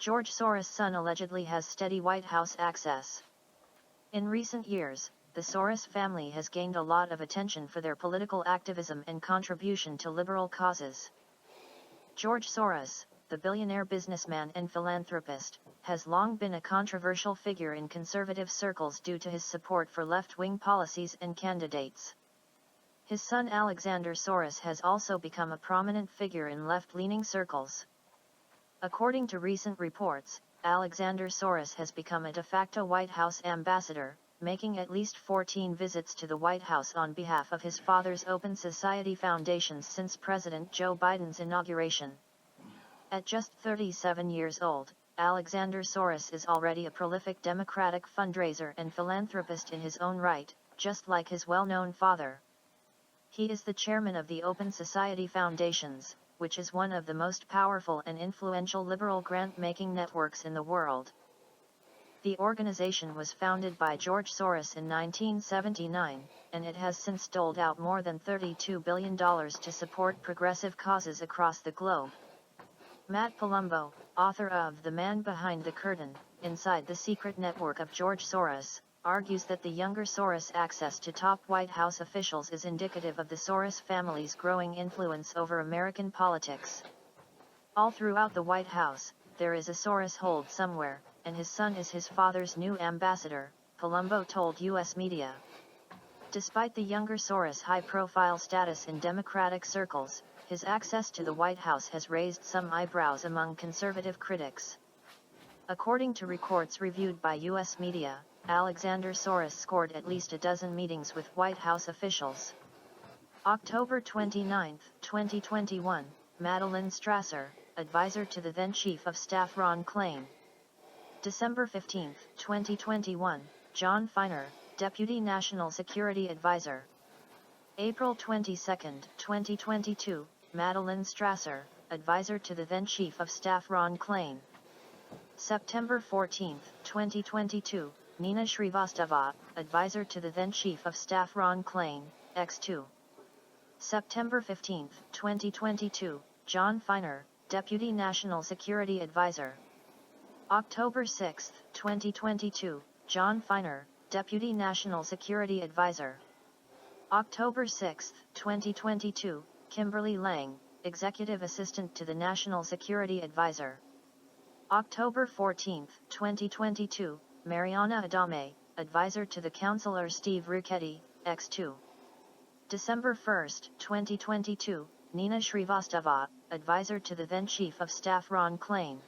George Soros' son allegedly has steady White House access. In recent years, the Soros family has gained a lot of attention for their political activism and contribution to liberal causes. George Soros, the billionaire businessman and philanthropist, has long been a controversial figure in conservative circles due to his support for left-wing policies and candidates. His son Alexander Soros has also become a prominent figure in left-leaning circles. According to recent reports, Alexander Soros has become a de facto White House ambassador, making at least 14 visits to the White House on behalf of his father's Open Society foundations since President Joe Biden's inauguration. At just 37 years old, Alexander Soros is already a prolific Democratic fundraiser and philanthropist in his own right, just like his well-known father. He is the chairman of the Open Society Foundations, which is one of the most powerful and influential liberal grant-making networks in the world. The organization was founded by George Soros in 1979, and it has since doled out more than $32 billion to support progressive causes across the globe. Matt Palumbo, author of The Man Behind the Curtain, Inside the Secret Network of George Soros, argues that the younger Soros' access to top White House officials is indicative of the Soros family's growing influence over American politics. All throughout the White House, there is a Soros hold somewhere, and his son is his father's new ambassador, Palumbo told U.S. media. Despite the younger Soros' high-profile status in Democratic circles, his access to the White House has raised some eyebrows among conservative critics. According to reports reviewed by U.S. media, Alexander Soros scored at least a dozen meetings with White House officials. October 29, 2021, Madeleine Strasser, advisor to the then Chief of Staff Ron Klain. December 15, 2021, John Feiner, Deputy National Security Advisor. April 22, 2022, Madeleine Strasser, advisor to the then Chief of Staff Ron Klain. September 14, 2022, Nina Shrivastava, advisor to the then Chief of Staff Ron Klain, X2. September 15, 2022, John Feiner, Deputy National Security Advisor. October 6, 2022, John Feiner, Deputy National Security Advisor. October 6, 2022, Kimberly Lang, Executive Assistant to the National Security Advisor. October 14, 2022, Mariana Adame, Advisor to the Counselor Steve Richetti, X2. December 1, 2022, Nina Shrivastava, Advisor to the then Chief of Staff Ron Klain.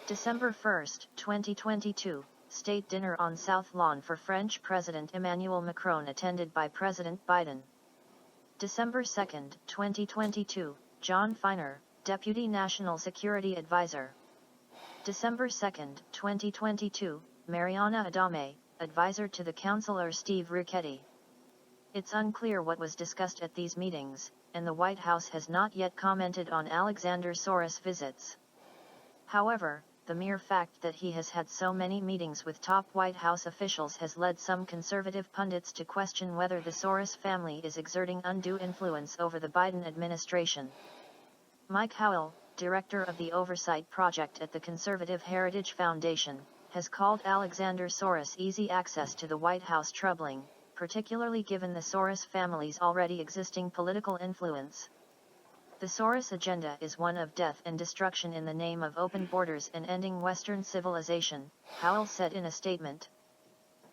December 1, 2022, State Dinner on South Lawn for French President Emmanuel Macron attended by President Biden. December 2, 2022, John Feiner, Deputy National Security Advisor. December 2, 2022, Mariana Adame, Advisor to the Counselor Steve Richetti. It's unclear what was discussed at these meetings, and the White House has not yet commented on Alexander Soros' visits. However, the mere fact that he has had so many meetings with top White House officials has led some conservative pundits to question whether the Soros family is exerting undue influence over the Biden administration. Mike Howell, director of the Oversight Project at the Conservative Heritage Foundation, has called Alexander Soros' easy access to the White House troubling, particularly given the Soros family's already existing political influence. The Soros agenda is one of death and destruction in the name of open borders and ending Western civilization, Howell said in a statement.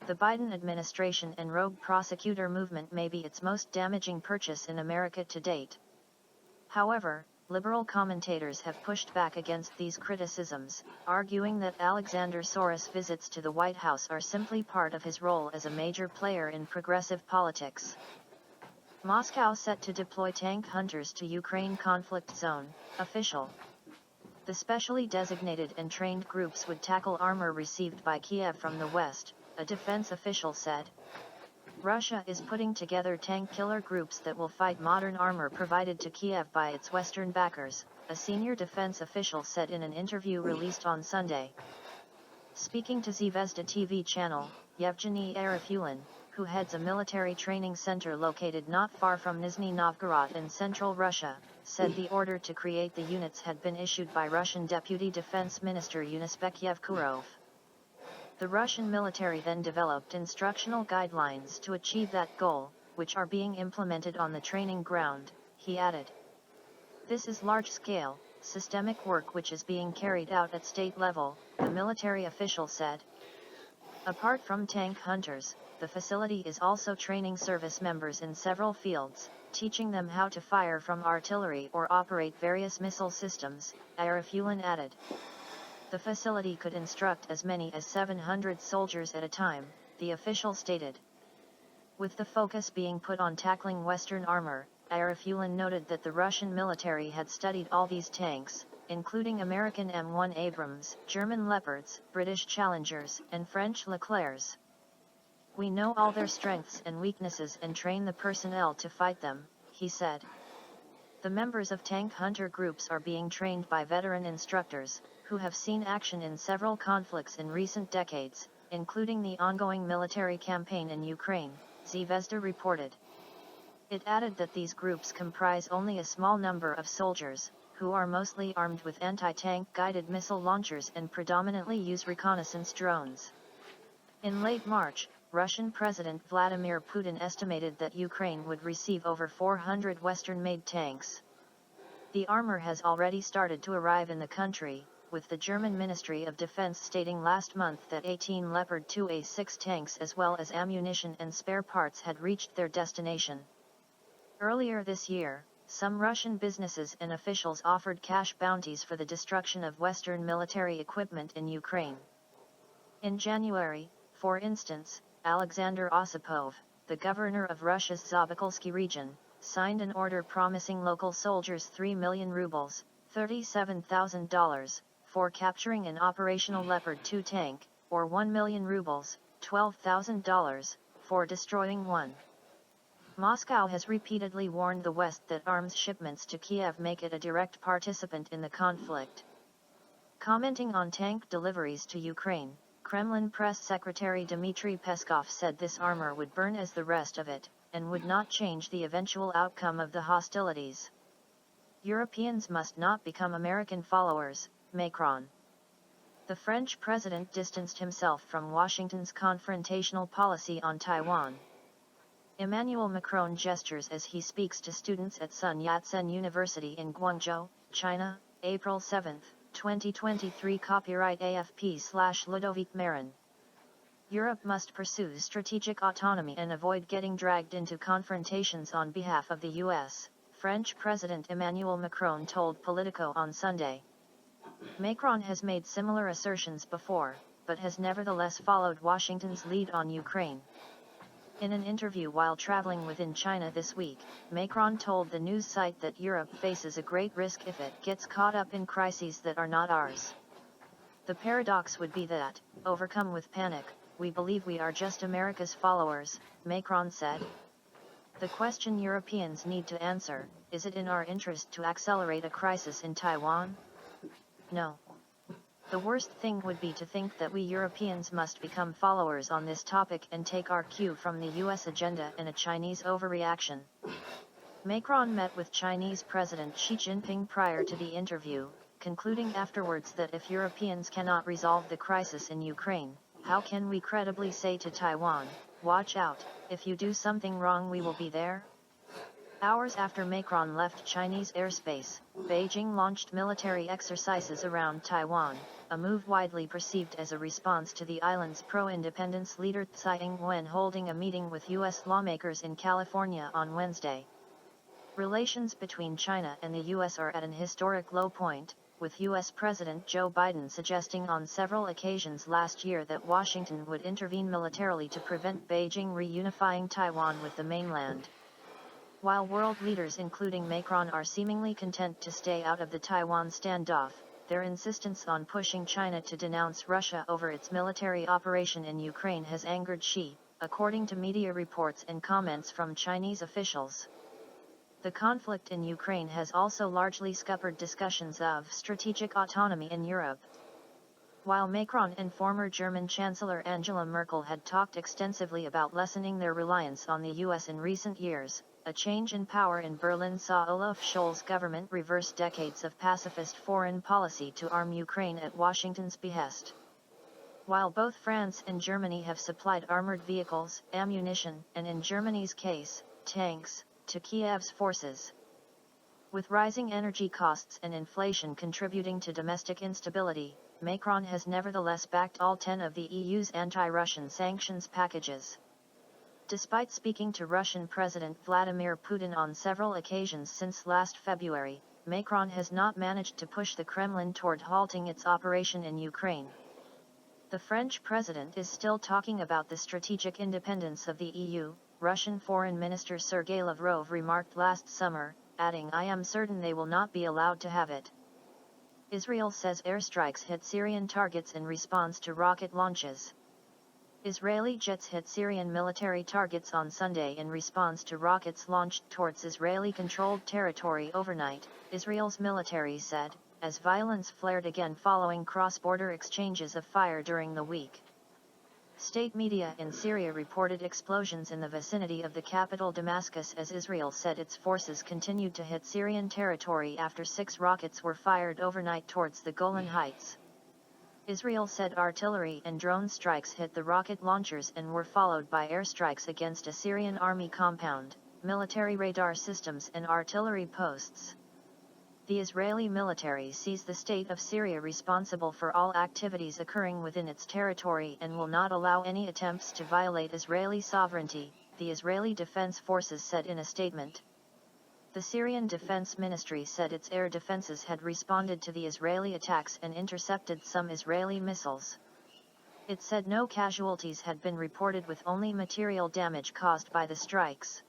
The Biden administration and rogue prosecutor movement may be its most damaging purchase in America to date. However, liberal commentators have pushed back against these criticisms, arguing that Alexander Soros' visits to the White House are simply part of his role as a major player in progressive politics. Moscow set to deploy tank hunters to Ukraine conflict zone, official. The specially designated and trained groups would tackle armor received by Kiev from the west, a defense official said. Russia is putting together tank killer groups that will fight modern armor provided to Kiev by its western backers, a senior defense official said in an interview released on Sunday. Speaking to Zvezda TV channel, Yevgeny Arifulin, who heads a military training center located not far from Nizhny Novgorod in central Russia, said the order to create the units had been issued by Russian Deputy Defense Minister Yunus Yevkurov. The Russian military then developed instructional guidelines to achieve that goal, which are being implemented on the training ground, he added. This is large-scale, systemic work which is being carried out at state level, the military official said. Apart from tank hunters, the facility is also training service members in several fields, teaching them how to fire from artillery or operate various missile systems, Arifulin added. The facility could instruct as many as 700 soldiers at a time, the official stated. With the focus being put on tackling Western armor, Arifulin noted that the Russian military had studied all these tanks, including American M1 Abrams, German Leopards, British Challengers, and French Leclercs. We know all their strengths and weaknesses and train the personnel to fight them, he said. The members of tank hunter groups are being trained by veteran instructors, who have seen action in several conflicts in recent decades, including the ongoing military campaign in Ukraine, Zvezda reported. It added that these groups comprise only a small number of soldiers, who are mostly armed with anti-tank guided missile launchers and predominantly use reconnaissance drones. In late March, Russian President Vladimir Putin estimated that Ukraine would receive over 400 Western-made tanks. The armor has already started to arrive in the country, with the German Ministry of Defense stating last month that 18 Leopard 2A6 tanks as well as ammunition and spare parts had reached their destination. Earlier this year, some Russian businesses and officials offered cash bounties for the destruction of Western military equipment in Ukraine. In January, for instance, Alexander Osipov, the governor of Russia's Zabakalsky region, signed an order promising local soldiers 3 million rubles, $37,000, for capturing an operational Leopard 2 tank, or 1 million rubles, $12,000, for destroying one. Moscow has repeatedly warned the West that arms shipments to Kiev make it a direct participant in the conflict. Commenting on tank deliveries to Ukraine, Kremlin press secretary Dmitry Peskov said this armor would burn as the rest of it, and would not change the eventual outcome of the hostilities. Europeans must not become American followers, Macron. The French president distanced himself from Washington's confrontational policy on Taiwan. Emmanuel Macron gestures as he speaks to students at Sun Yat-sen University in Guangzhou, China, April 7, 2023. Copyright AFP/Ludovic Marin. Europe must pursue strategic autonomy and avoid getting dragged into confrontations on behalf of the U.S., French President Emmanuel Macron told Politico on Sunday. Macron has made similar assertions before, but has nevertheless followed Washington's lead on Ukraine. In an interview while traveling within China this week, Macron told the news site that Europe faces a great risk if it gets caught up in crises that are not ours. The paradox would be that, overcome with panic, we believe we are just America's followers, Macron said. The question Europeans need to answer, is it in our interest to accelerate a crisis in Taiwan? No. The worst thing would be to think that we Europeans must become followers on this topic and take our cue from the US agenda and a Chinese overreaction. Macron met with Chinese President Xi Jinping prior to the interview, concluding afterwards that if Europeans cannot resolve the crisis in Ukraine, how can we credibly say to Taiwan, watch out, if you do something wrong we will be there? Hours after Macron left Chinese airspace, Beijing launched military exercises around Taiwan, a move widely perceived as a response to the island's pro-independence leader Tsai Ing-wen holding a meeting with U.S. lawmakers in California on Wednesday. Relations between China and the U.S. are at an historic low point, with U.S. President Joe Biden suggesting on several occasions last year that Washington would intervene militarily to prevent Beijing reunifying Taiwan with the mainland. While world leaders including Macron are seemingly content to stay out of the Taiwan standoff, their insistence on pushing China to denounce Russia over its military operation in Ukraine has angered Xi, according to media reports and comments from Chinese officials. The conflict in Ukraine has also largely scuppered discussions of strategic autonomy in Europe. While Macron and former German Chancellor Angela Merkel had talked extensively about lessening their reliance on the US in recent years, a change in power in Berlin saw Olaf Scholz's government reverse decades of pacifist foreign policy to arm Ukraine at Washington's behest. While both France and Germany have supplied armored vehicles, ammunition, and in Germany's case, tanks, to Kiev's forces. With rising energy costs and inflation contributing to domestic instability, Macron has nevertheless backed all 10 of the EU's anti-Russian sanctions packages. Despite speaking to Russian President Vladimir Putin on several occasions since last February, Macron has not managed to push the Kremlin toward halting its operation in Ukraine. The French president is still talking about the strategic independence of the EU, Russian Foreign Minister Sergei Lavrov remarked last summer, adding, "I am certain they will not be allowed to have it." Israel says airstrikes hit Syrian targets in response to rocket launches. Israeli jets hit Syrian military targets on Sunday in response to rockets launched towards Israeli-controlled territory overnight, Israel's military said, as violence flared again following cross-border exchanges of fire during the week. State media in Syria reported explosions in the vicinity of the capital Damascus as Israel said its forces continued to hit Syrian territory after 6 rockets were fired overnight towards the Golan Heights. Israel said artillery and drone strikes hit the rocket launchers and were followed by airstrikes against a Syrian army compound, military radar systems and artillery posts. The Israeli military sees the state of Syria responsible for all activities occurring within its territory and will not allow any attempts to violate Israeli sovereignty, the Israeli Defense Forces said in a statement. The Syrian Defense Ministry said its air defenses had responded to the Israeli attacks and intercepted some Israeli missiles. It said no casualties had been reported with only material damage caused by the strikes.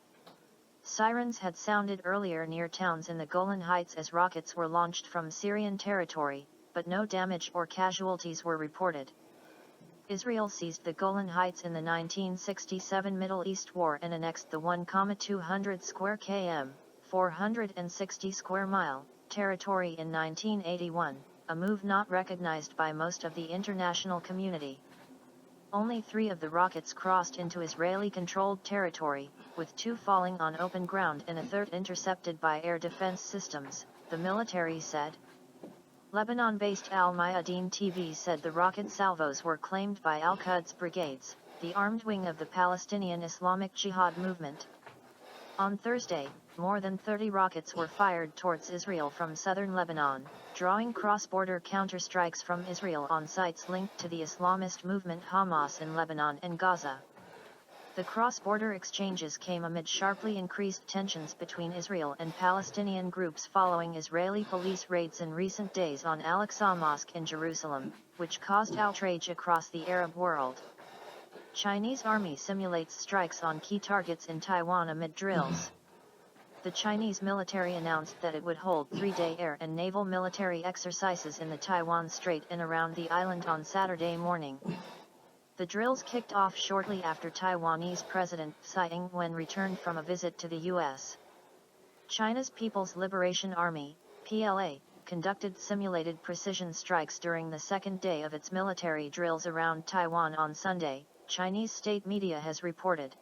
Sirens had sounded earlier near towns in the Golan Heights as rockets were launched from Syrian territory, but no damage or casualties were reported. Israel seized the Golan Heights in the 1967 Middle East War and annexed the 1,200 square km. 460 square mile, territory in 1981, a move not recognized by most of the international community. Only 3 of the rockets crossed into Israeli-controlled territory, with 2 falling on open ground and a third intercepted by air defense systems, the military said. Lebanon-based Al Mayadeen TV said the rocket salvos were claimed by Al-Quds brigades, the armed wing of the Palestinian Islamic Jihad movement. On Thursday, more than 30 rockets were fired towards Israel from southern Lebanon, drawing cross-border counterstrikes from Israel on sites linked to the Islamist movement Hamas in Lebanon and Gaza. The cross-border exchanges came amid sharply increased tensions between Israel and Palestinian groups following Israeli police raids in recent days on Al-Aqsa Mosque in Jerusalem, which caused outrage across the Arab world. Chinese army simulates strikes on key targets in Taiwan amid drills. The Chinese military announced that it would hold 3-day air and naval military exercises in the Taiwan Strait and around the island on Saturday morning. The drills kicked off shortly after Taiwanese President Tsai Ing-wen returned from a visit to the U.S. China's People's Liberation Army, PLA, conducted simulated precision strikes during the second day of its military drills around Taiwan on Sunday, Chinese state media has reported.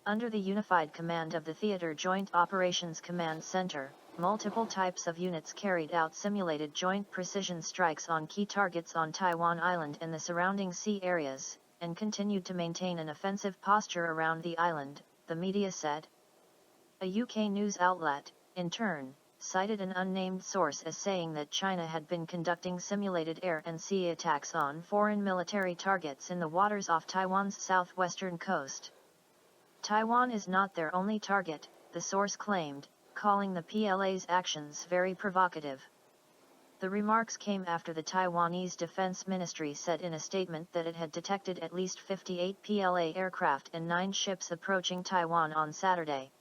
Under the unified command of the Theater Joint Operations Command Center, multiple types of units carried out simulated joint precision strikes on key targets on Taiwan Island and the surrounding sea areas, and continued to maintain an offensive posture around the island, the media said. A UK news outlet, in turn, cited an unnamed source as saying that China had been conducting simulated air and sea attacks on foreign military targets in the waters off Taiwan's southwestern coast. Taiwan is not their only target, the source claimed, calling the PLA's actions very provocative. The remarks came after the Taiwanese Defense Ministry said in a statement that it had detected at least 58 PLA aircraft and 9 ships approaching Taiwan on Saturday.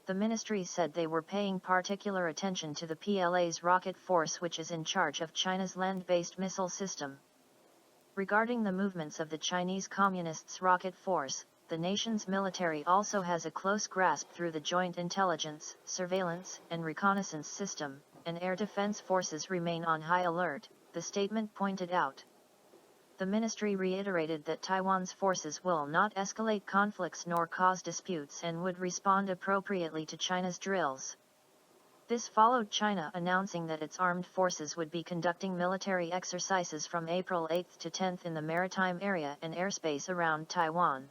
The ministry said they were paying particular attention to the PLA's rocket force, which is in charge of China's land-based missile system. Regarding the movements of the Chinese Communists' rocket force, the nation's military also has a close grasp through the Joint Intelligence, Surveillance, and Reconnaissance System, and air defense forces remain on high alert, the statement pointed out. The ministry reiterated that Taiwan's forces will not escalate conflicts nor cause disputes and would respond appropriately to China's drills. This followed China announcing that its armed forces would be conducting military exercises from April 8 to 10 in the maritime area and airspace around Taiwan.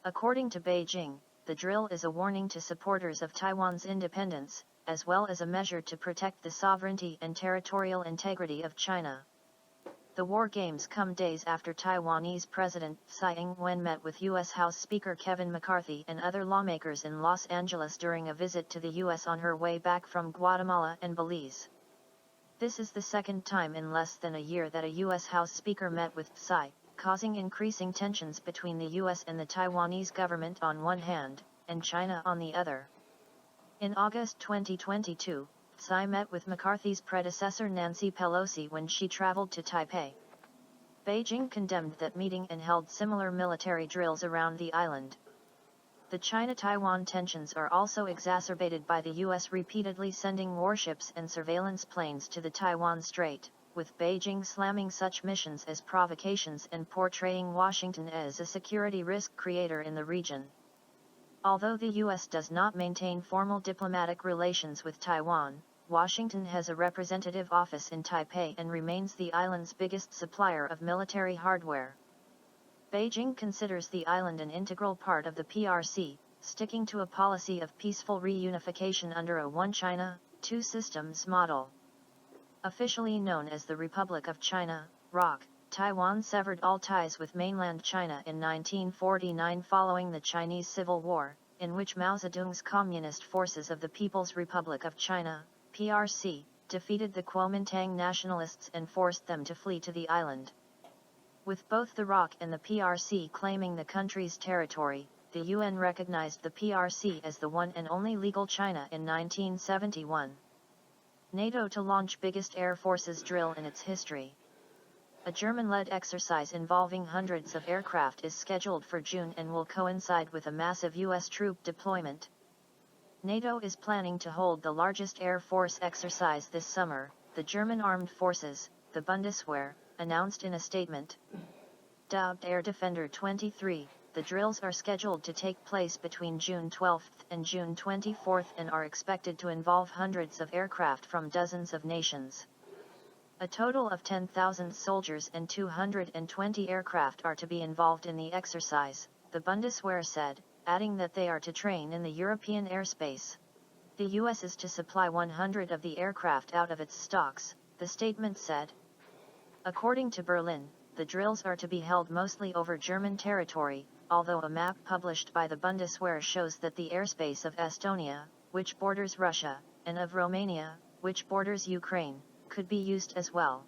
According to Beijing, the drill is a warning to supporters of Taiwan's independence, as well as a measure to protect the sovereignty and territorial integrity of China. The war games come days after Taiwanese President Tsai Ing-wen met with U.S. House Speaker Kevin McCarthy and other lawmakers in Los Angeles during a visit to the U.S. on her way back from Guatemala and Belize. This is the second time in less than a year that a U.S. House Speaker met with Tsai, causing increasing tensions between the U.S. and the Taiwanese government on one hand, and China on the other. In August 2022, Tsai met with McCarthy's predecessor Nancy Pelosi when she traveled to Taipei. Beijing condemned that meeting and held similar military drills around the island. The China-Taiwan tensions are also exacerbated by the U.S. repeatedly sending warships and surveillance planes to the Taiwan Strait, with Beijing slamming such missions as provocations and portraying Washington as a security risk creator in the region. Although the U.S. does not maintain formal diplomatic relations with Taiwan, Washington has a representative office in Taipei and remains the island's biggest supplier of military hardware. Beijing considers the island an integral part of the PRC, sticking to a policy of peaceful reunification under a One China, Two Systems model. Officially known as the Republic of China, ROC, Taiwan severed all ties with mainland China in 1949 following the Chinese Civil War, in which Mao Zedong's Communist Forces of the People's Republic of China, PRC, defeated the Kuomintang nationalists and forced them to flee to the island. With both the ROC and the PRC claiming the country's territory, the UN recognized the PRC as the one and only legal China in 1971. NATO to launch biggest air forces drill in its history. A German-led exercise involving hundreds of aircraft is scheduled for June and will coincide with a massive U.S. troop deployment. NATO is planning to hold the largest air force exercise this summer, the German Armed Forces, the Bundeswehr, announced in a statement. Dubbed Air Defender 23, the drills are scheduled to take place between June 12 and June 24 and are expected to involve hundreds of aircraft from dozens of nations. A total of 10,000 soldiers and 220 aircraft are to be involved in the exercise, the Bundeswehr said, adding that they are to train in the European airspace. The U.S. is to supply 100 of the aircraft out of its stocks, the statement said. According to Berlin, the drills are to be held mostly over German territory, although a map published by the Bundeswehr shows that the airspace of Estonia, which borders Russia, and of Romania, which borders Ukraine, could be used as well.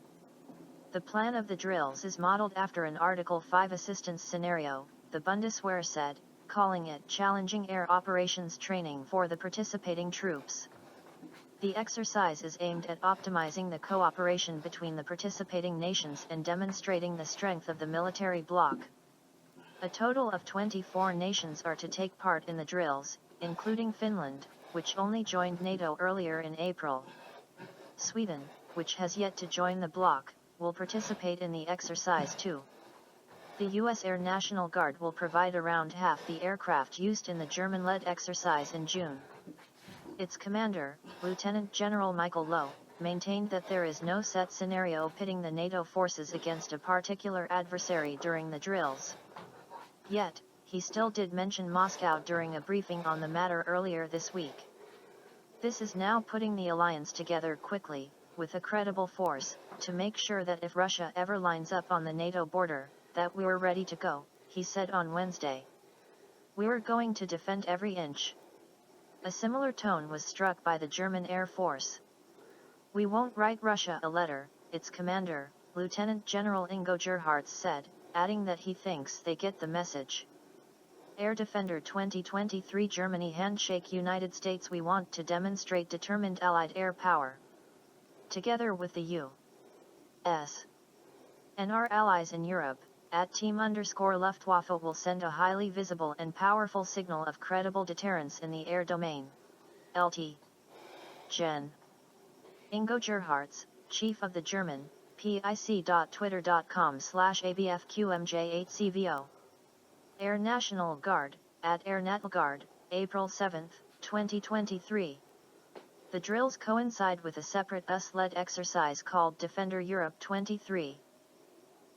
The plan of the drills is modeled after an Article 5 assistance scenario, the Bundeswehr said, calling it challenging air operations training for the participating troops. The exercise is aimed at optimizing the cooperation between the participating nations and demonstrating the strength of the military bloc. A total of 24 nations are to take part in the drills, including Finland, which only joined NATO earlier in April. Sweden, which has yet to join the bloc, will participate in the exercise too. The U.S. Air National Guard will provide around half the aircraft used in the German-led exercise in June. Its commander, Lieutenant General Michael Lowe, maintained that there is no set scenario pitting the NATO forces against a particular adversary during the drills. Yet, he still did mention Moscow during a briefing on the matter earlier this week. This is now putting the alliance together quickly, with a credible force, to make sure that if Russia ever lines up on the NATO border, that we're ready to go, he said on Wednesday. We're going to defend every inch. A similar tone was struck by the German Air Force. We won't write Russia a letter, its commander, Lieutenant General Ingo Gerhardt said, adding that he thinks they get the message. Air Defender 2023 Germany handshake United States. We want to demonstrate determined Allied air power. Together with the U.S. and our allies in Europe, at Team_Luftwaffe will send a highly visible and powerful signal of credible deterrence in the air domain. Lt. Gen. Ingo Gerhardt, chief of the German pic.twitter.com/abfqmj8cvo. Air National Guard, at Air National Guard, April 7, 2023. The drills coincide with a separate US-led exercise called Defender Europe 23.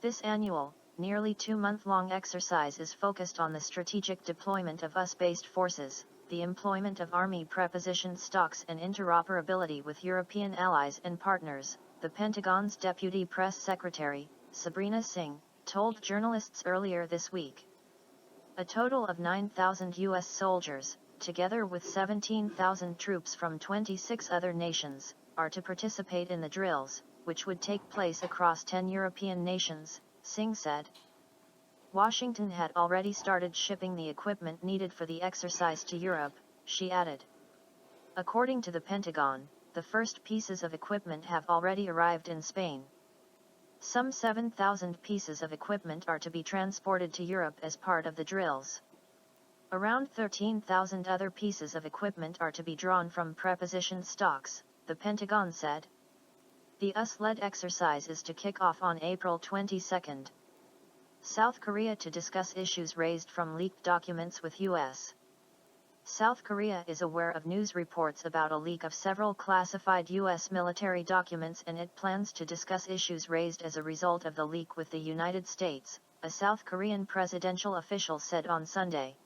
This annual, nearly 2-month-long exercise is focused on the strategic deployment of US-based forces, the employment of Army preposition stocks and interoperability with European allies and partners, the Pentagon's Deputy Press Secretary, Sabrina Singh, told journalists earlier this week. A total of 9,000 U.S. soldiers, together with 17,000 troops from 26 other nations, are to participate in the drills, which would take place across 10 European nations, Singh said. Washington had already started shipping the equipment needed for the exercise to Europe, she added. According to the Pentagon, the first pieces of equipment have already arrived in Spain. Some 7,000 pieces of equipment are to be transported to Europe as part of the drills. Around 13,000 other pieces of equipment are to be drawn from preposition stocks, the Pentagon said. The US-led exercise is to kick off on April 22. South Korea to discuss issues raised from leaked documents with U.S. South Korea is aware of news reports about a leak of several classified U.S. military documents and it plans to discuss issues raised as a result of the leak with the United States, a South Korean presidential official said on Sunday.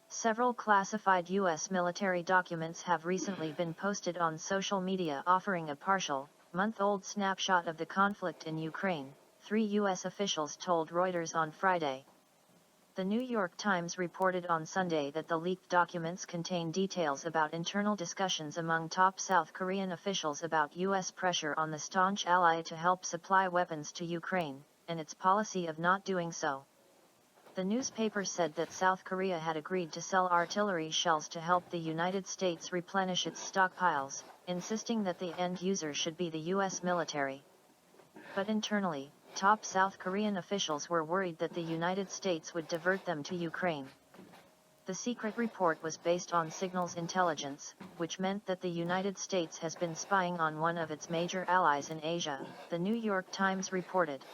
Several classified U.S. military documents have recently been posted on social media offering a partial, month-old snapshot of the conflict in Ukraine, 3 U.S. officials told Reuters on Friday. The New York Times reported on Sunday that the leaked documents contain details about internal discussions among top South Korean officials about U.S. pressure on the staunch ally to help supply weapons to Ukraine, and its policy of not doing so. The newspaper said that South Korea had agreed to sell artillery shells to help the United States replenish its stockpiles, insisting that the end user should be the U.S. military. But internally, top South Korean officials were worried that the United States would divert them to Ukraine. The secret report was based on signals intelligence, which meant that the United States has been spying on one of its major allies in Asia, the New York Times reported.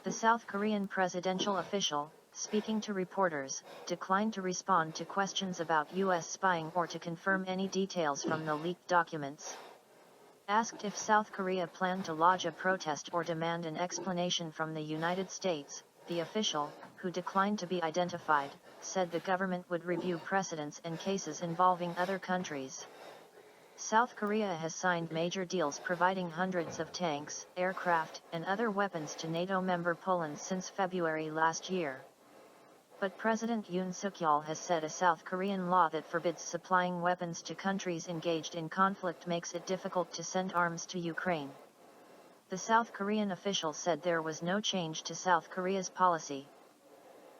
The South Korean presidential official, speaking to reporters, declined to respond to questions about U.S. spying or to confirm any details from the leaked documents. Asked if South Korea planned to lodge a protest or demand an explanation from the United States, the official, who declined to be identified, said the government would review precedents and cases involving other countries. South Korea has signed major deals providing hundreds of tanks, aircraft, and other weapons to NATO member Poland since February last year. But President Yoon Suk-yeol has said a South Korean law that forbids supplying weapons to countries engaged in conflict makes it difficult to send arms to Ukraine. The South Korean official said there was no change to South Korea's policy.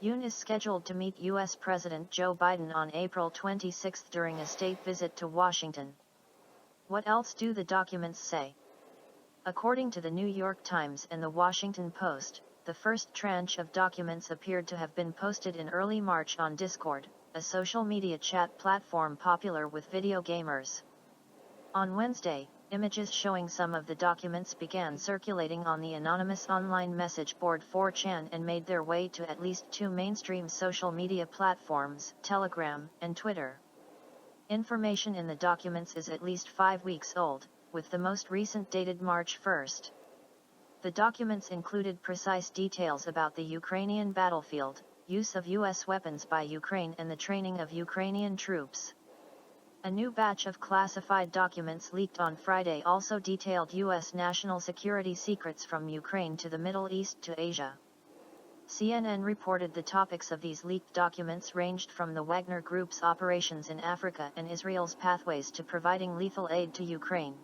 Yoon is scheduled to meet U.S. President Joe Biden on April 26 during a state visit to Washington. What else do the documents say? According to the New York Times and the Washington Post, the first tranche of documents appeared to have been posted in early March on Discord, a social media chat platform popular with video gamers. On Wednesday, images showing some of the documents began circulating on the anonymous online message board 4chan and made their way to at least 2 mainstream social media platforms, Telegram and Twitter. Information in the documents is at least 5 weeks old, with the most recent dated March 1. The documents included precise details about the Ukrainian battlefield, use of U.S. weapons by Ukraine and the training of Ukrainian troops. A new batch of classified documents leaked on Friday also detailed U.S. national security secrets from Ukraine to the Middle East to Asia. CNN reported the topics of these leaked documents ranged from the Wagner Group's operations in Africa and Israel's pathways to providing lethal aid to Ukraine,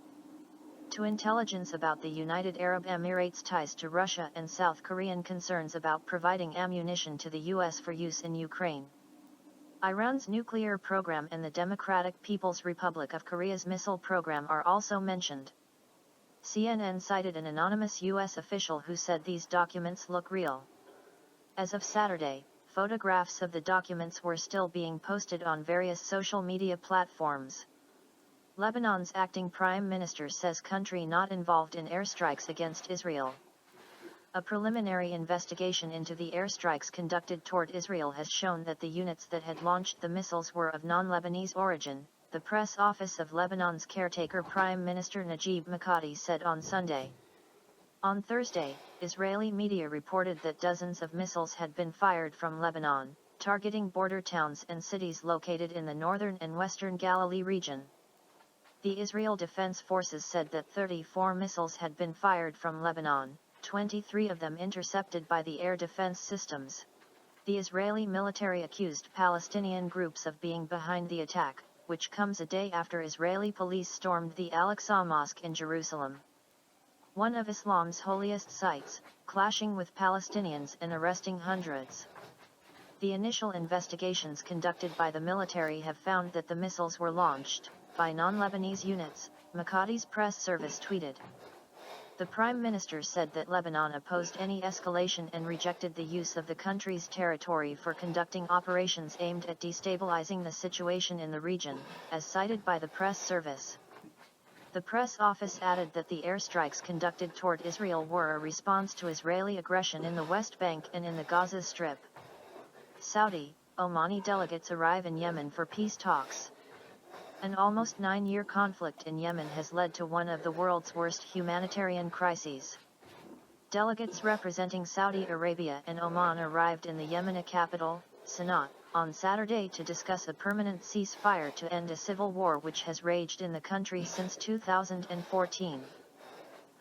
to intelligence about the United Arab Emirates' ties to Russia and South Korean concerns about providing ammunition to the U.S. for use in Ukraine. Iran's nuclear program and the Democratic People's Republic of Korea's missile program are also mentioned. CNN cited an anonymous U.S. official who said these documents look real. As of Saturday, photographs of the documents were still being posted on various social media platforms. Lebanon's acting prime minister says country not involved in airstrikes against Israel. A preliminary investigation into the airstrikes conducted toward Israel has shown that the units that had launched the missiles were of non-Lebanese origin, the press office of Lebanon's caretaker Prime Minister Najib Mikati said on Sunday. On Thursday, Israeli media reported that dozens of missiles had been fired from Lebanon, targeting border towns and cities located in the northern and western Galilee region. The Israel Defense Forces said that 34 missiles had been fired from Lebanon, 23 of them intercepted by the air defense systems. The Israeli military accused Palestinian groups of being behind the attack, which comes a day after Israeli police stormed the Al-Aqsa Mosque in Jerusalem, one of Islam's holiest sites, clashing with Palestinians and arresting hundreds. The initial investigations conducted by the military have found that the missiles were launched by non-Lebanese units, Mikati's press service tweeted. The Prime Minister said that Lebanon opposed any escalation and rejected the use of the country's territory for conducting operations aimed at destabilizing the situation in the region, as cited by the press service. The press office added that the airstrikes conducted toward Israel were a response to Israeli aggression in the West Bank and in the Gaza Strip. Saudi, Omani delegates arrive in Yemen for peace talks. An almost 9-year conflict in Yemen has led to one of the world's worst humanitarian crises. Delegates representing Saudi Arabia and Oman arrived in the Yemeni capital, Sana'a, on Saturday to discuss a permanent ceasefire to end a civil war which has raged in the country since 2014.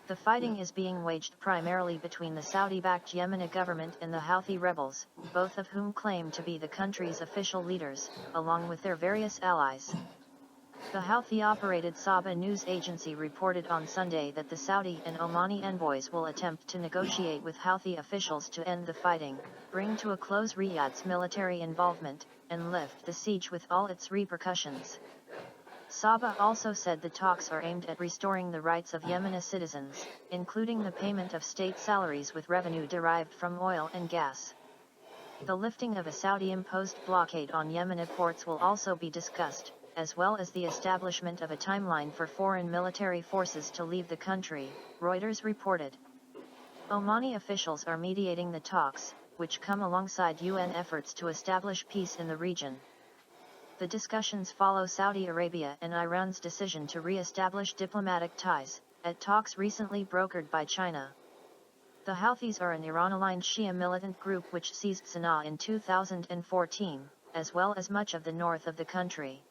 The fighting is being waged primarily between the Saudi-backed Yemeni government and the Houthi rebels, both of whom claim to be the country's official leaders, along with their various allies. The Houthi-operated Saba news agency reported on Sunday that the Saudi and Omani envoys will attempt to negotiate with Houthi officials to end the fighting, bring to a close Riyadh's military involvement, and lift the siege with all its repercussions. Saba also said the talks are aimed at restoring the rights of Yemeni citizens, including the payment of state salaries with revenue derived from oil and gas. The lifting of a Saudi-imposed blockade on Yemeni ports will also be discussed, as well as the establishment of a timeline for foreign military forces to leave the country, Reuters reported. Omani officials are mediating the talks, which come alongside UN efforts to establish peace in the region. The discussions follow Saudi Arabia and Iran's decision to re-establish diplomatic ties, at talks recently brokered by China. The Houthis are an Iran-aligned Shia militant group which seized Sana'a in 2014, as well as much of the north of the country.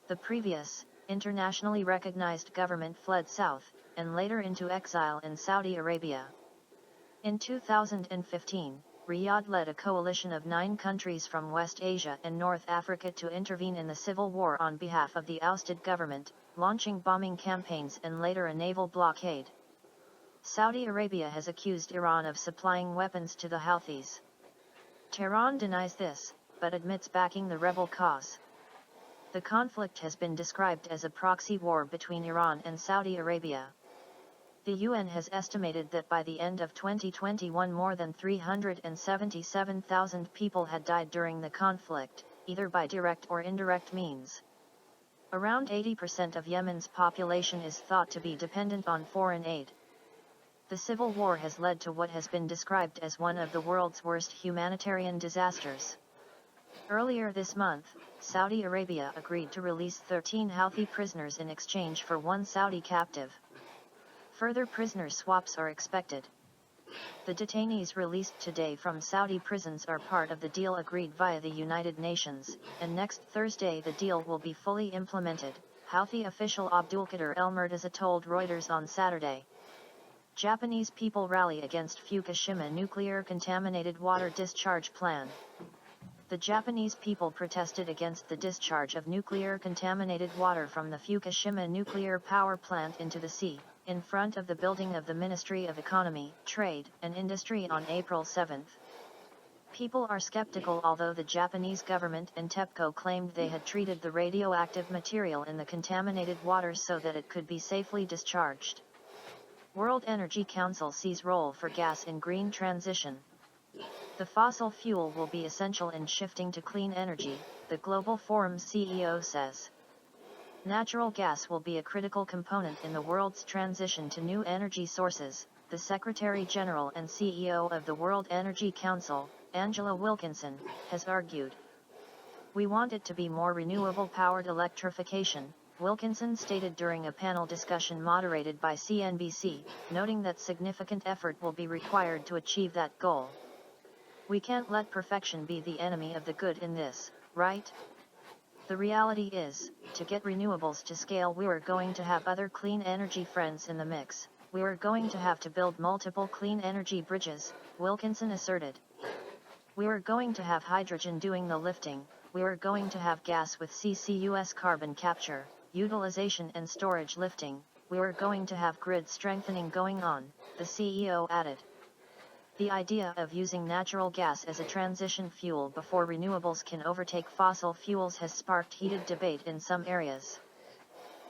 The previous, internationally recognized government fled south, and later into exile in Saudi Arabia. In 2015, Riyadh led a coalition of 9 countries from West Asia and North Africa to intervene in the civil war on behalf of the ousted government, launching bombing campaigns and later a naval blockade. Saudi Arabia has accused Iran of supplying weapons to the Houthis. Tehran denies this, but admits backing the rebel cause. The conflict has been described as a proxy war between Iran and Saudi Arabia. The UN has estimated that by the end of 2021 more than 377,000 people had died during the conflict, either by direct or indirect means. Around 80% of Yemen's population is thought to be dependent on foreign aid. The civil war has led to what has been described as one of the world's worst humanitarian disasters. Earlier this month, Saudi Arabia agreed to release 13 Houthi prisoners in exchange for 1 Saudi captive. Further prisoner swaps are expected. The detainees released today from Saudi prisons are part of the deal agreed via the United Nations, and next Thursday the deal will be fully implemented, Houthi official Abdulkader El-Murtaza told Reuters on Saturday. Japanese people rally against Fukushima nuclear-contaminated water discharge plan. The Japanese people protested against the discharge of nuclear-contaminated water from the Fukushima nuclear power plant into the sea, in front of the building of the Ministry of Economy, Trade, and Industry on April 7. People are skeptical although the Japanese government and TEPCO claimed they had treated the radioactive material in the contaminated water so that it could be safely discharged. World Energy Council sees role for gas in green transition. The fossil fuel will be essential in shifting to clean energy, the Global Forum's CEO says. Natural gas will be a critical component in the world's transition to new energy sources, the Secretary General and CEO of the World Energy Council, Angela Wilkinson, has argued. We want it to be more renewable-powered electrification, Wilkinson stated during a panel discussion moderated by CNBC, noting that significant effort will be required to achieve that goal. We can't let perfection be the enemy of the good in this, right? The reality is, to get renewables to scale, we are going to have other clean energy friends in the mix. We are going to have to build multiple clean energy bridges, Wilkinson asserted. We are going to have hydrogen doing the lifting. We are going to have gas with CCUS carbon capture, utilization and storage lifting. We are going to have grid strengthening going on, the CEO added. The idea of using natural gas as a transition fuel before renewables can overtake fossil fuels has sparked heated debate in some areas.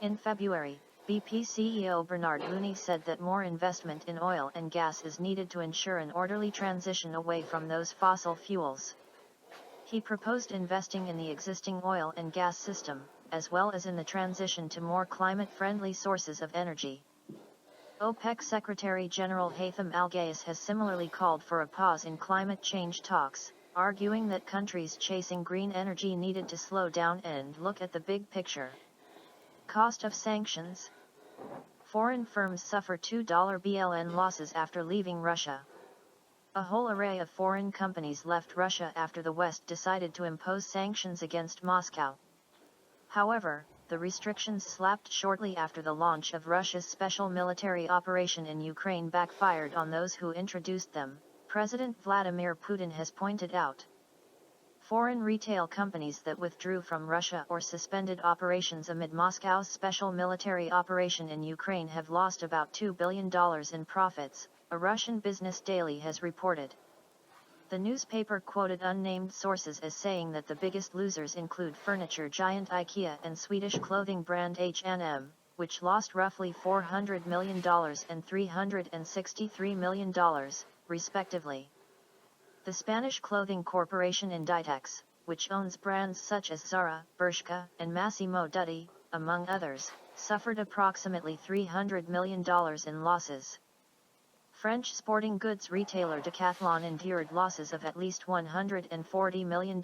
In February, BP CEO Bernard Looney said that more investment in oil and gas is needed to ensure an orderly transition away from those fossil fuels. He proposed investing in the existing oil and gas system, as well as in the transition to more climate-friendly sources of energy. OPEC Secretary General Haytham Al-Ghais has similarly called for a pause in climate change talks, arguing that countries chasing green energy needed to slow down and look at the big picture. Cost of sanctions. Foreign firms suffer $2 BLN losses after leaving Russia. A whole array of foreign companies left Russia after the West decided to impose sanctions against Moscow. However, the restrictions slapped shortly after the launch of Russia's special military operation in Ukraine backfired on those who introduced them, President Vladimir Putin has pointed out. Foreign retail companies that withdrew from Russia or suspended operations amid Moscow's special military operation in Ukraine have lost about $2 billion in profits, a Russian business daily has reported. The newspaper quoted unnamed sources as saying that the biggest losers include furniture giant IKEA and Swedish clothing brand H&M, which lost roughly $400 million and $363 million, respectively. The Spanish clothing corporation Inditex, which owns brands such as Zara, Bershka, and Massimo Dutti, among others, suffered approximately $300 million in losses. French sporting goods retailer Decathlon endured losses of at least $140 million,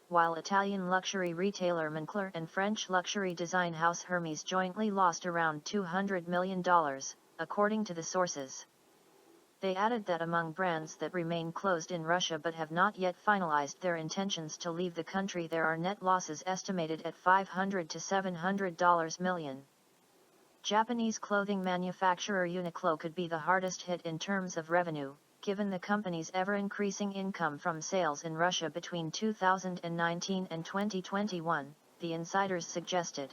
while Italian luxury retailer Moncler and French luxury design house Hermès jointly lost around $200 million, according to the sources. They added that among brands that remain closed in Russia but have not yet finalized their intentions to leave the country, there are net losses estimated at $500 to $700 million. Japanese clothing manufacturer Uniqlo could be the hardest hit in terms of revenue, given the company's ever-increasing income from sales in Russia between 2019 and 2021, the insiders suggested.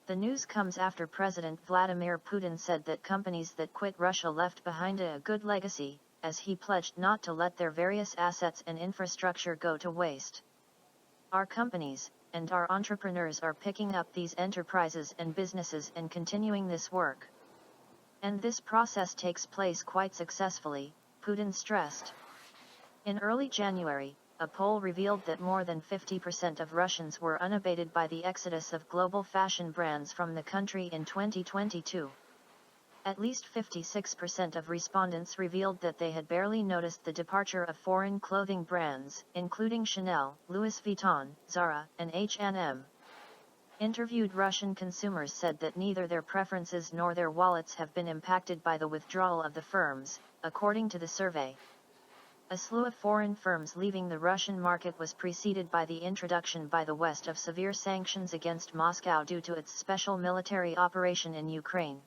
The news comes after President Vladimir Putin said that companies that quit Russia left behind a good legacy, as he pledged not to let their various assets and infrastructure go to waste. Our companies and our entrepreneurs are picking up these enterprises and businesses and continuing this work. And this process takes place quite successfully, Putin stressed. In early January, a poll revealed that more than 50% of Russians were unabated by the exodus of global fashion brands from the country in 2022. At least 56% of respondents revealed that they had barely noticed the departure of foreign clothing brands, including Chanel, Louis Vuitton, Zara, and H&M. Interviewed Russian consumers said that neither their preferences nor their wallets have been impacted by the withdrawal of the firms, according to the survey. A slew of foreign firms leaving the Russian market was preceded by the introduction by the West of severe sanctions against Moscow due to its special military operation in Ukraine.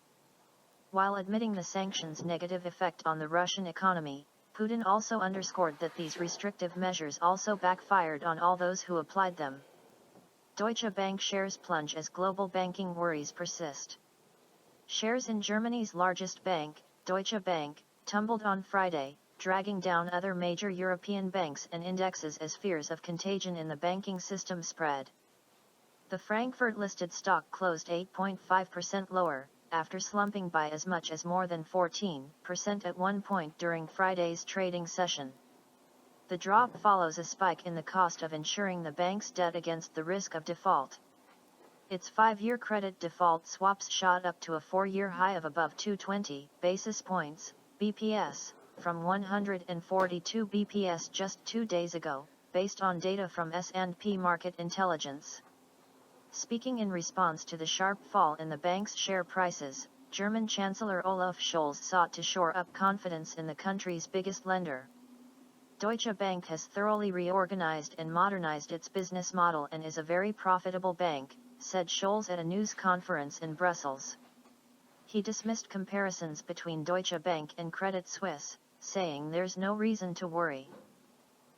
While admitting the sanctions' negative effect on the Russian economy, Putin also underscored that these restrictive measures also backfired on all those who applied them. Deutsche Bank shares plunge as global banking worries persist. Shares in Germany's largest bank, Deutsche Bank, tumbled on Friday, dragging down other major European banks and indexes as fears of contagion in the banking system spread. The Frankfurt-listed stock closed 8.5% lower, after slumping by as much as more than 14% at one point during Friday's trading session. The drop follows a spike in the cost of insuring the bank's debt against the risk of default. Its 5-year credit default swaps shot up to a 4-year high of above 220 basis points, BPS, from 142 BPS just 2 days ago, based on data from S&P Market Intelligence. Speaking in response to the sharp fall in the bank's share prices, German Chancellor Olaf Scholz sought to shore up confidence in the country's biggest lender. Deutsche Bank has thoroughly reorganized and modernized its business model and is a very profitable bank, said Scholz at a news conference in Brussels. He dismissed comparisons between Deutsche Bank and Credit Suisse, saying there's no reason to worry.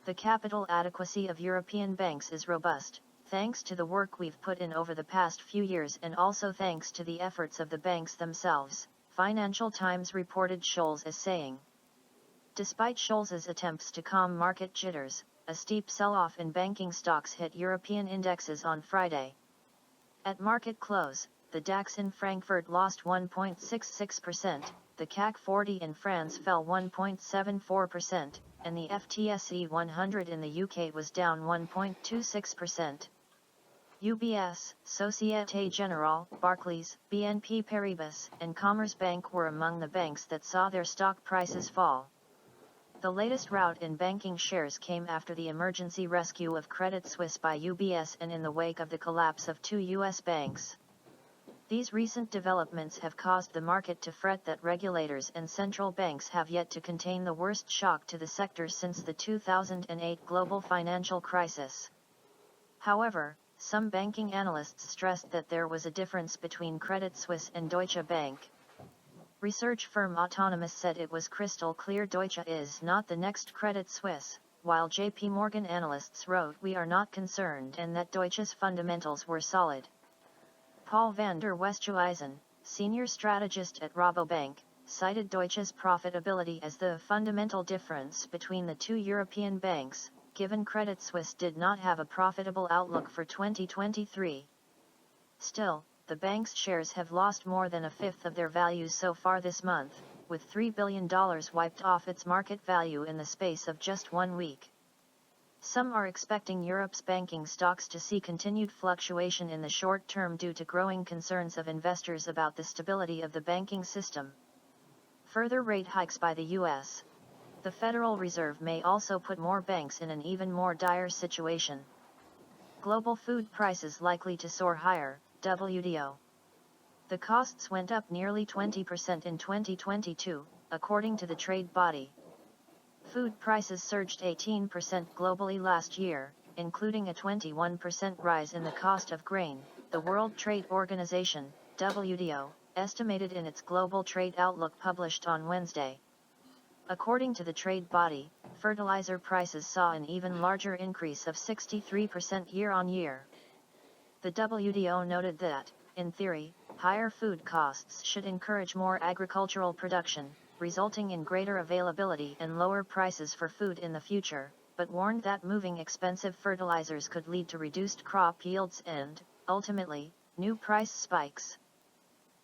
The capital adequacy of European banks is robust, thanks to the work we've put in over the past few years and also thanks to the efforts of the banks themselves, Financial Times reported Scholz as saying. Despite Scholz's attempts to calm market jitters, a steep sell-off in banking stocks hit European indexes on Friday. At market close, the DAX in Frankfurt lost 1.66%, the CAC 40 in France fell 1.74%, and the FTSE 100 in the UK was down 1.26%. UBS, Société Générale, Barclays, BNP Paribas, and Commerzbank were among the banks that saw their stock prices fall. The latest rout in banking shares came after the emergency rescue of Credit Suisse by UBS and in the wake of the collapse of 2 U.S. banks. These recent developments have caused the market to fret that regulators and central banks have yet to contain the worst shock to the sector since the 2008 global financial crisis. However, some banking analysts stressed that there was a difference between Credit Suisse and Deutsche Bank. Research firm Autonomous said it was crystal clear Deutsche is not the next Credit Suisse, while JP Morgan analysts wrote we are not concerned and that Deutsche's fundamentals were solid. Paul van der Westhuizen, senior strategist at Rabobank, cited Deutsche's profitability as the fundamental difference between the two European banks, given Credit Suisse did not have a profitable outlook for 2023. Still, the bank's shares have lost more than a fifth of their value so far this month, with $3 billion wiped off its market value in the space of just 1 week. Some are expecting Europe's banking stocks to see continued fluctuation in the short term due to growing concerns of investors about the stability of the banking system. Further rate hikes by the U.S. The Federal Reserve may also put more banks in an even more dire situation. Global food prices likely to soar higher, WTO. The costs went up nearly 20% in 2022, according to the trade body. Food prices surged 18% globally last year, including a 21% rise in the cost of grain, the World Trade Organization, WTO, estimated in its Global Trade Outlook published on Wednesday. According to the trade body, fertilizer prices saw an even larger increase of 63% year-on-year. The WTO noted that, in theory, higher food costs should encourage more agricultural production, resulting in greater availability and lower prices for food in the future, but warned that moving expensive fertilizers could lead to reduced crop yields and, ultimately, new price spikes.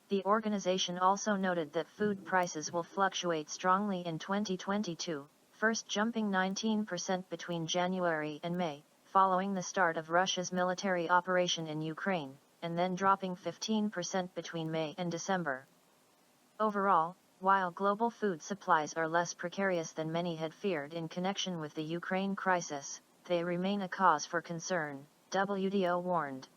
The organization also noted that food prices will fluctuate strongly in 2022, first jumping 19% between January and May, following the start of Russia's military operation in Ukraine, and then dropping 15% between May and December. Overall, while global food supplies are less precarious than many had feared in connection with the Ukraine crisis, they remain a cause for concern, WTO warned.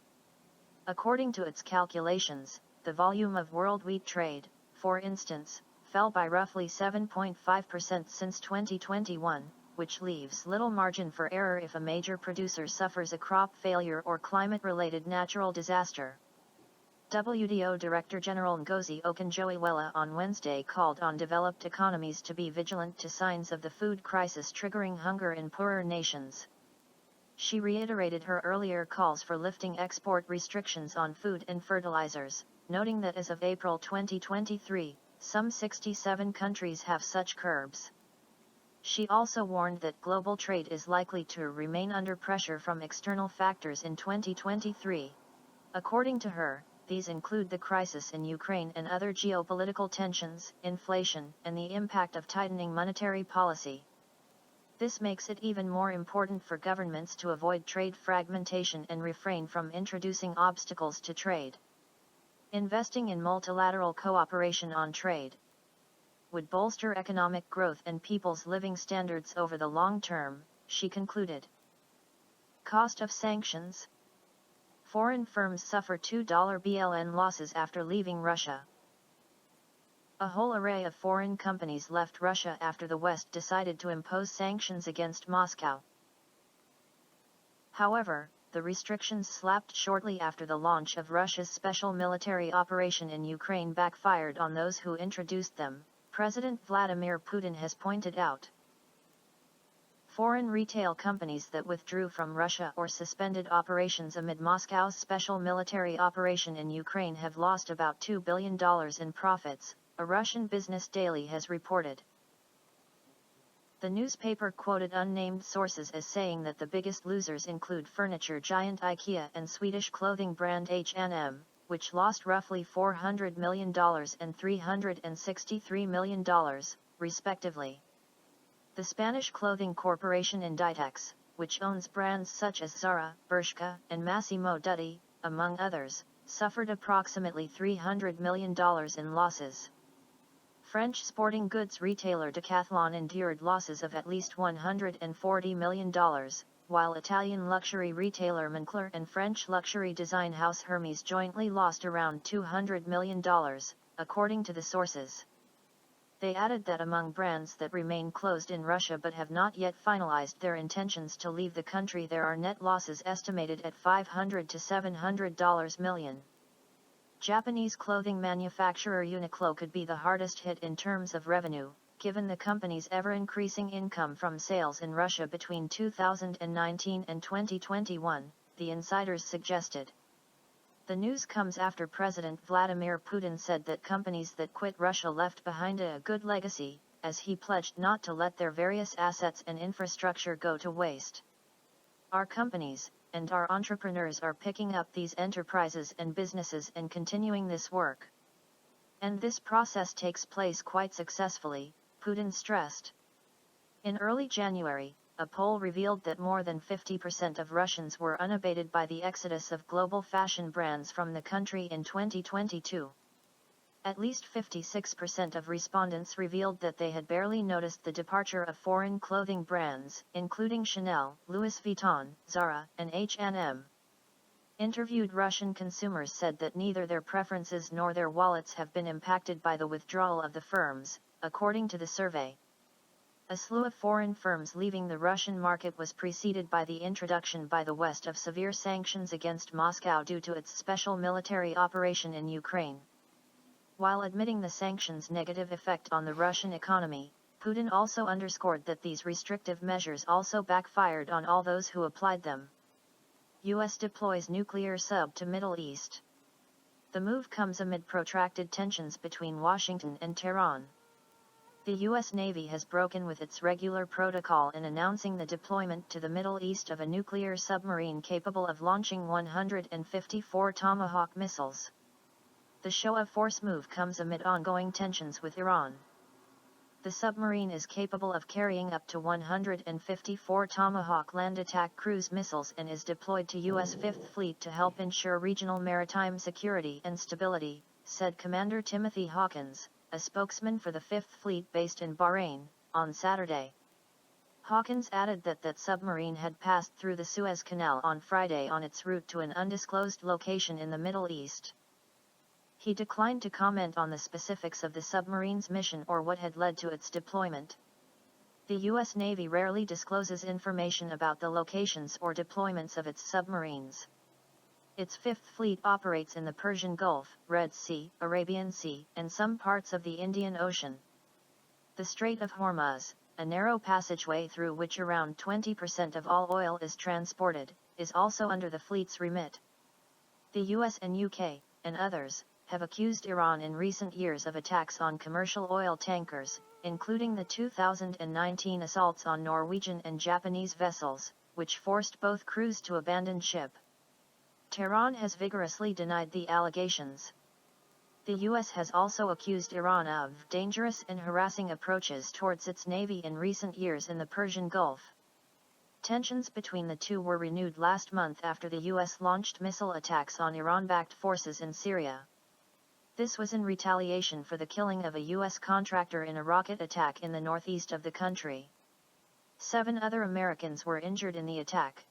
According to its calculations, the volume of world wheat trade, for instance, fell by roughly 7.5% since 2021, which leaves little margin for error if a major producer suffers a crop failure or climate-related natural disaster. WTO Director General Ngozi Okonjo-Iweala on Wednesday called on developed economies to be vigilant to signs of the food crisis triggering hunger in poorer nations. She reiterated her earlier calls for lifting export restrictions on food and fertilizers, noting that as of April 2023, some 67 countries have such curbs. She also warned that global trade is likely to remain under pressure from external factors in 2023. According to her, these include the crisis in Ukraine and other geopolitical tensions, inflation, and the impact of tightening monetary policy. This makes it even more important for governments to avoid trade fragmentation and refrain from introducing obstacles to trade. Investing in multilateral cooperation on trade would bolster economic growth and people's living standards over the long term, she concluded. Cost of sanctions. Foreign firms suffer $2 billion losses after leaving Russia. A whole array of foreign companies left Russia after the West decided to impose sanctions against Moscow. However, the restrictions slapped shortly after the launch of Russia's special military operation in Ukraine backfired on those who introduced them, President Vladimir Putin has pointed out. Foreign retail companies that withdrew from Russia or suspended operations amid Moscow's special military operation in Ukraine have lost about $2 billion in profits, a Russian business daily has reported. The newspaper quoted unnamed sources as saying that the biggest losers include furniture giant IKEA and Swedish clothing brand H&M, which lost roughly $400 million and $363 million, respectively. The Spanish clothing corporation Inditex, which owns brands such as Zara, Bershka, and Massimo Dutti, among others, suffered approximately $300 million in losses. French sporting goods retailer Decathlon endured losses of at least $140 million, while Italian luxury retailer Moncler and French luxury design house Hermes jointly lost around $200 million, according to the sources. They added that among brands that remain closed in Russia but have not yet finalized their intentions to leave the country, there are net losses estimated at $500 to $700 million. Japanese clothing manufacturer Uniqlo could be the hardest hit in terms of revenue, given the company's ever-increasing income from sales in Russia between 2019 and 2021, the insiders suggested. The news comes after President Vladimir Putin said that companies that quit Russia left behind a good legacy, as he pledged not to let their various assets and infrastructure go to waste. Our companies, and our entrepreneurs are picking up these enterprises and businesses and continuing this work. And this process takes place quite successfully, Putin stressed. In early January, a poll revealed that more than 50% of Russians were unabated by the exodus of global fashion brands from the country in 2022. At least 56% of respondents revealed that they had barely noticed the departure of foreign clothing brands, including Chanel, Louis Vuitton, Zara, and H&M. Interviewed Russian consumers said that neither their preferences nor their wallets have been impacted by the withdrawal of the firms, according to the survey. A slew of foreign firms leaving the Russian market was preceded by the introduction by the West of severe sanctions against Moscow due to its special military operation in Ukraine. While admitting the sanctions' negative effect on the Russian economy, Putin also underscored that these restrictive measures also backfired on all those who applied them. U.S. deploys nuclear sub to Middle East. The move comes amid protracted tensions between Washington and Tehran. The U.S. Navy has broken with its regular protocol in announcing the deployment to the Middle East of a nuclear submarine capable of launching 154 Tomahawk missiles. The show-of-force move comes amid ongoing tensions with Iran. The submarine is capable of carrying up to 154 Tomahawk land attack cruise missiles and is deployed to U.S. Fifth Fleet to help ensure regional maritime security and stability, said Commander Timothy Hawkins, a spokesman for the Fifth Fleet based in Bahrain, on Saturday. Hawkins added that that submarine had passed through the Suez Canal on Friday on its route to an undisclosed location in the Middle East. He declined to comment on the specifics of the submarine's mission or what had led to its deployment. The U.S. Navy rarely discloses information about the locations or deployments of its submarines. Its Fifth Fleet operates in the Persian Gulf, Red Sea, Arabian Sea, and some parts of the Indian Ocean. The Strait of Hormuz, a narrow passageway through which around 20% of all oil is transported, is also under the fleet's remit. The US and UK, and others, have accused Iran in recent years of attacks on commercial oil tankers, including the 2019 assaults on Norwegian and Japanese vessels, which forced both crews to abandon ship. Tehran has vigorously denied the allegations. The US has also accused Iran of dangerous and harassing approaches towards its navy in recent years in the Persian Gulf. Tensions between the two were renewed last month after the US launched missile attacks on Iran-backed forces in Syria. This was in retaliation for the killing of a US contractor in a rocket attack in the northeast of the country. 7 other Americans were injured in the attack.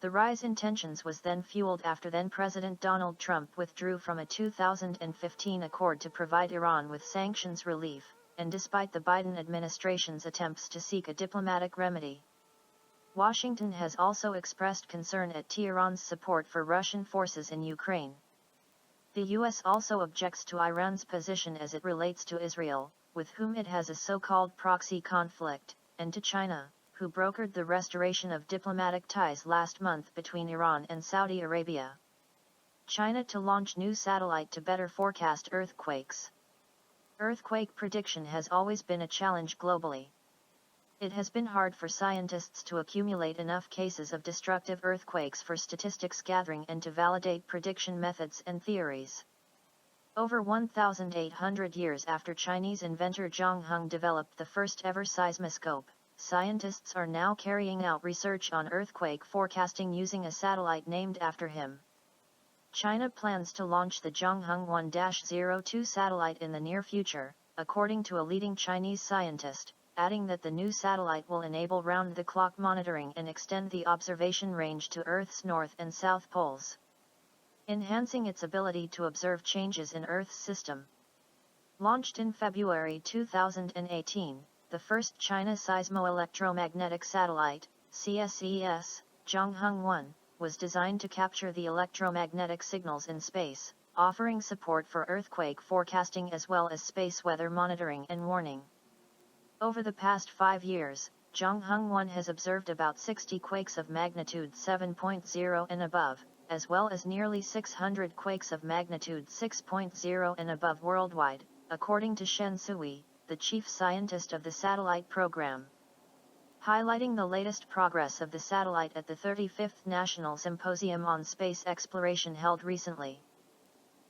The rise in tensions was then fueled after then-President Donald Trump withdrew from a 2015 accord to provide Iran with sanctions relief, and despite the Biden administration's attempts to seek a diplomatic remedy. Washington has also expressed concern at Tehran's support for Russian forces in Ukraine. The US also objects to Iran's position as it relates to Israel, with whom it has a so-called proxy conflict, and to China, who brokered the restoration of diplomatic ties last month between Iran and Saudi Arabia. China to launch new satellite to better forecast earthquakes. Earthquake prediction has always been a challenge globally. It has been hard for scientists to accumulate enough cases of destructive earthquakes for statistics gathering and to validate prediction methods and theories. Over 1,800 years after Chinese inventor Zhang Heng developed the first ever seismoscope, scientists are now carrying out research on earthquake forecasting using a satellite named after him. China plans to launch the Zhongheng 1-02 satellite in the near future, according to a leading Chinese scientist, adding that the new satellite will enable round-the-clock monitoring and extend the observation range to Earth's north and south poles, enhancing its ability to observe changes in Earth's system. Launched in February 2018, the first China Seismoelectromagnetic Satellite, CSES, Zhongheng 1, was designed to capture the electromagnetic signals in space, offering support for earthquake forecasting as well as space weather monitoring and warning. Over the past 5 years, Zhongheng 1 has observed about 60 quakes of magnitude 7.0 and above, as well as nearly 600 quakes of magnitude 6.0 and above worldwide, according to Shen Sui, the chief scientist of the satellite program. Highlighting the latest progress of the satellite at the 35th National Symposium on Space Exploration held recently.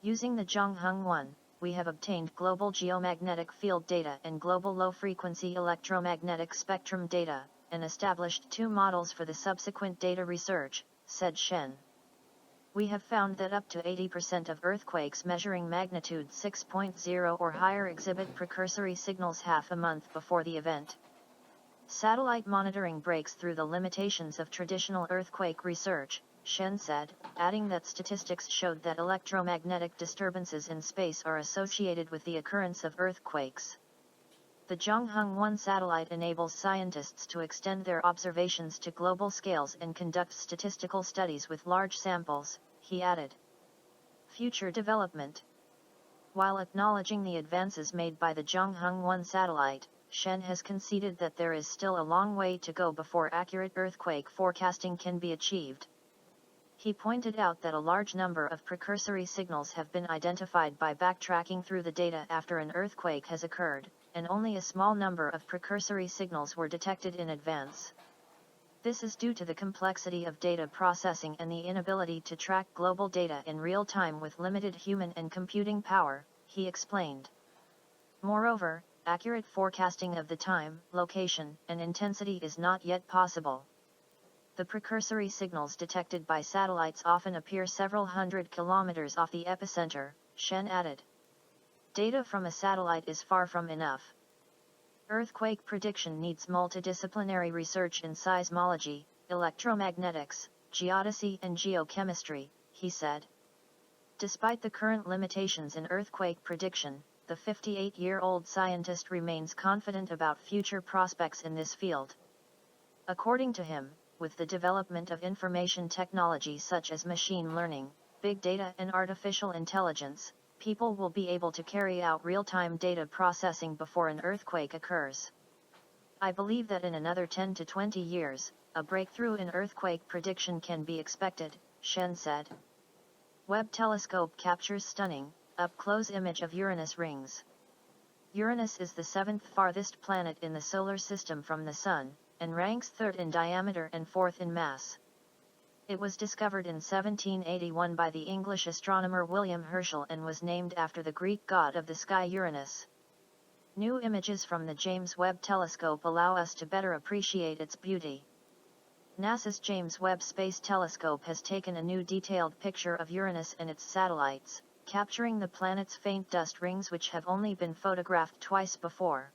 Using the Zhongheng 1, we have obtained global geomagnetic field data and global low-frequency electromagnetic spectrum data, and established 2 models for the subsequent data research, said Shen. We have found that up to 80% of earthquakes measuring magnitude 6.0 or higher exhibit precursory signals half a month before the event. Satellite monitoring breaks through the limitations of traditional earthquake research, Shen said, adding that statistics showed that electromagnetic disturbances in space are associated with the occurrence of earthquakes. The Zhongheng 1 satellite enables scientists to extend their observations to global scales and conduct statistical studies with large samples, he added. Future development. While acknowledging the advances made by the Zhongheng 1 satellite, Shen has conceded that there is still a long way to go before accurate earthquake forecasting can be achieved. He pointed out that a large number of precursory signals have been identified by backtracking through the data after an earthquake has occurred, and only a small number of precursory signals were detected in advance. This is due to the complexity of data processing and the inability to track global data in real time with limited human and computing power, he explained. Moreover, accurate forecasting of the time, location, and intensity is not yet possible. The precursory signals detected by satellites often appear several hundred kilometers off the epicenter, Shen added. Data from a satellite is far from enough. Earthquake prediction needs multidisciplinary research in seismology, electromagnetics, geodesy and geochemistry, he said. Despite the current limitations in earthquake prediction, the 58-year-old scientist remains confident about future prospects in this field. According to him, with the development of information technology such as machine learning, big data and artificial intelligence, people will be able to carry out real-time data processing before an earthquake occurs. I believe that in another 10 to 20 years, a breakthrough in earthquake prediction can be expected, Shen said. Webb telescope captures stunning, up-close image of Uranus rings. Uranus is the 7th farthest planet in the solar system from the Sun, and ranks 3rd in diameter and 4th in mass. It was discovered in 1781 by the English astronomer William Herschel and was named after the Greek god of the sky Uranus. New images from the James Webb Telescope allow us to better appreciate its beauty. NASA's James Webb Space Telescope has taken a new detailed picture of Uranus and its satellites, capturing the planet's faint dust rings which have only been photographed twice before.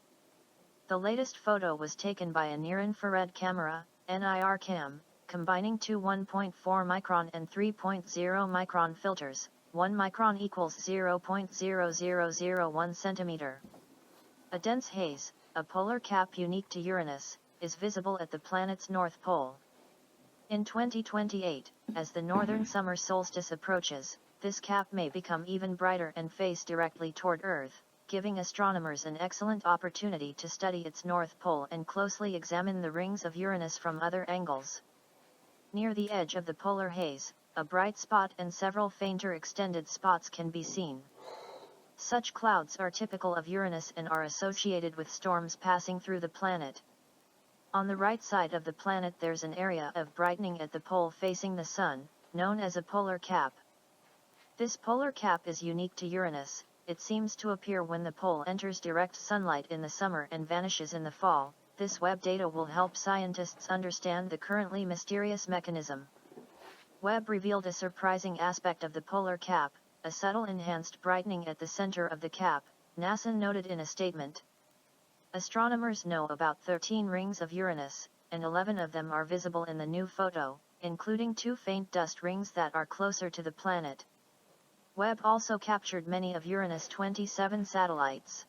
The latest photo was taken by a near-infrared camera, NIR-CAM, combining two 1.4 micron and 3.0 micron filters. 1 micron equals 0.0001 centimeter. A dense haze, a polar cap unique to Uranus, is visible at the planet's north pole. In 2028, as the northern summer solstice approaches, this cap may become even brighter and face directly toward Earth, giving astronomers an excellent opportunity to study its north pole and closely examine the rings of Uranus from other angles. Near the edge of the polar haze, a bright spot and several fainter extended spots can be seen. Such clouds are typical of Uranus and are associated with storms passing through the planet. On the right side of the planet there's an area of brightening at the pole facing the Sun, known as a polar cap. This polar cap is unique to Uranus. It seems to appear when the pole enters direct sunlight in the summer and vanishes in the fall. This Webb data will help scientists understand the currently mysterious mechanism. Webb revealed a surprising aspect of the polar cap, a subtle enhanced brightening at the center of the cap, NASA noted in a statement. Astronomers know about 13 rings of Uranus, and 11 of them are visible in the new photo, including two faint dust rings that are closer to the planet. Webb also captured many of Uranus' 27 satellites.